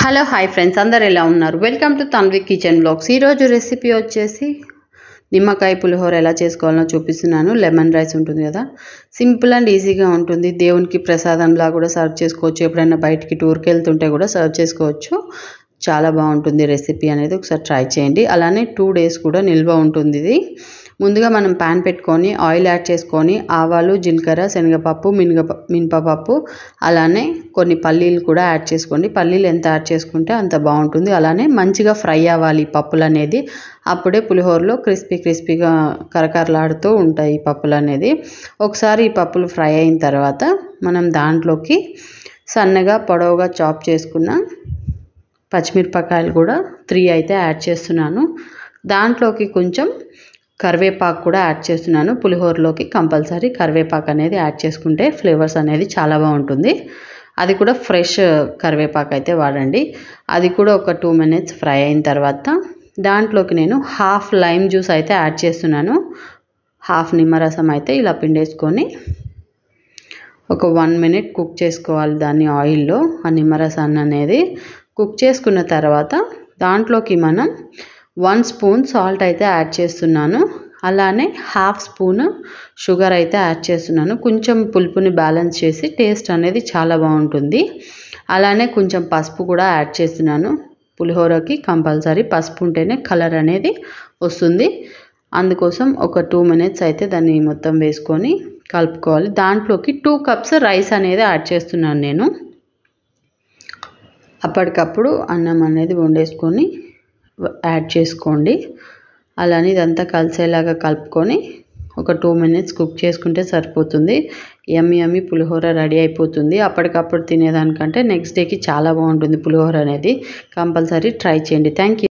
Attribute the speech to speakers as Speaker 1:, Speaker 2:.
Speaker 1: Hello hi friends, అందరు ఎలా ఉన్నారు? Welcome to Tanvi kitchen blogs. ఈరోజు రెసిపీ వచ్చేసి నిమ్మకాయ పులిహోర ఎలా చేసుకోవాలో చూపిస్తున్నాను. లెమన్ రైస్ ఉంటుంది కదా, సింపుల్ అండ్ ఈజీగా ఉంటుంది. దేవునికి ప్రసాదంలా కూడా సర్వ్ చేసుకోవచ్చు. ఎప్పుడైనా బయటికి టూర్కి వెళ్తుంటే కూడా సర్వ్ చేసుకోవచ్చు. చాలా బాగుంటుంది రెసిపీ అనేది, ఒకసారి ట్రై చేయండి. అలానే 2 days కూడా నిల్వ ఉంటుంది ఇది. ముందుగా మనం ప్యాన్ పెట్టుకొని ఆయిల్ యాడ్ చేసుకొని ఆవాలు, జీలకర్ర, శనగపప్పు, మినపప్పు, అలానే కొన్ని పల్లీలు కూడా యాడ్ చేసుకోండి. పల్లీలు ఎంత యాడ్ చేసుకుంటే అంత బాగుంటుంది. అలానే మంచిగా ఫ్రై అవ్వాలి పప్పులు అనేది. అప్పుడే పులిహోరలో క్రిస్పీగా కరకరలాడుతూ ఉంటాయి ఈ పప్పులు అనేది. ఒకసారి ఈ పప్పులు ఫ్రై అయిన తర్వాత మనం దాంట్లోకి సన్నగా పొడవుగా చాప్ చేసుకున్న పచ్చిమిరపకాయలు కూడా 3 అయితే యాడ్ చేస్తున్నాను. దాంట్లోకి కొంచెం కరివేపాకు కూడా యాడ్ చేస్తున్నాను. పులిహోరలోకి కంపల్సరీ కరివేపాకు అనేది యాడ్ చేసుకుంటే ఫ్లేవర్స్ అనేది చాలా బాగుంటుంది. అది కూడా ఫ్రెష్ కరివేపాకు అయితే వాడండి. అది కూడా ఒక 2 minutes ఫ్రై అయిన తర్వాత దాంట్లోకి నేను హాఫ్ లైమ్ జ్యూస్ అయితే యాడ్ చేస్తున్నాను. హాఫ్ నిమ్మరసం అయితే ఇలా పిండేసుకొని ఒక 1 minute కుక్ చేసుకోవాలి దాన్ని ఆయిల్లో. ఆ నిమ్మరసాన్ని అనేది కుక్ చేసుకున్న తర్వాత దాంట్లోకి మనం 1 spoon సాల్ట్ అయితే యాడ్ చేస్తున్నాను. అలానే హాఫ్ స్పూన్ షుగర్ అయితే యాడ్ చేస్తున్నాను. కొంచెం పులుపుని బ్యాలెన్స్ చేసి టేస్ట్ అనేది చాలా బాగుంటుంది. అలానే కొంచెం పసుపు కూడా యాడ్ చేస్తున్నాను. పులిహోరకి కంపల్సరీ పసుపు ఉంటేనే కలర్ అనేది వస్తుంది. అందుకోసం ఒక 2 minutes అయితే దాన్ని మొత్తం వేసుకొని కలుపుకోవాలి. దాంట్లోకి 2 cups రైస్ అనేది యాడ్ చేస్తున్నాను నేను. అప్పటికప్పుడు అన్నం అనేది వండేసుకొని యాడ్ చేసుకోండి. అలానే ఇదంతా కలిసేలాగా కలుపుకొని ఒక 2 minutes కుక్ చేసుకుంటే సరిపోతుంది. యమ్మీ పులిహోర రెడీ అయిపోతుంది. అప్పటికప్పుడు తినేదానికంటే నెక్స్ట్ డేకి చాలా బాగుంటుంది పులిహోర అనేది. కంపల్సరీ ట్రై చేయండి. Thank you.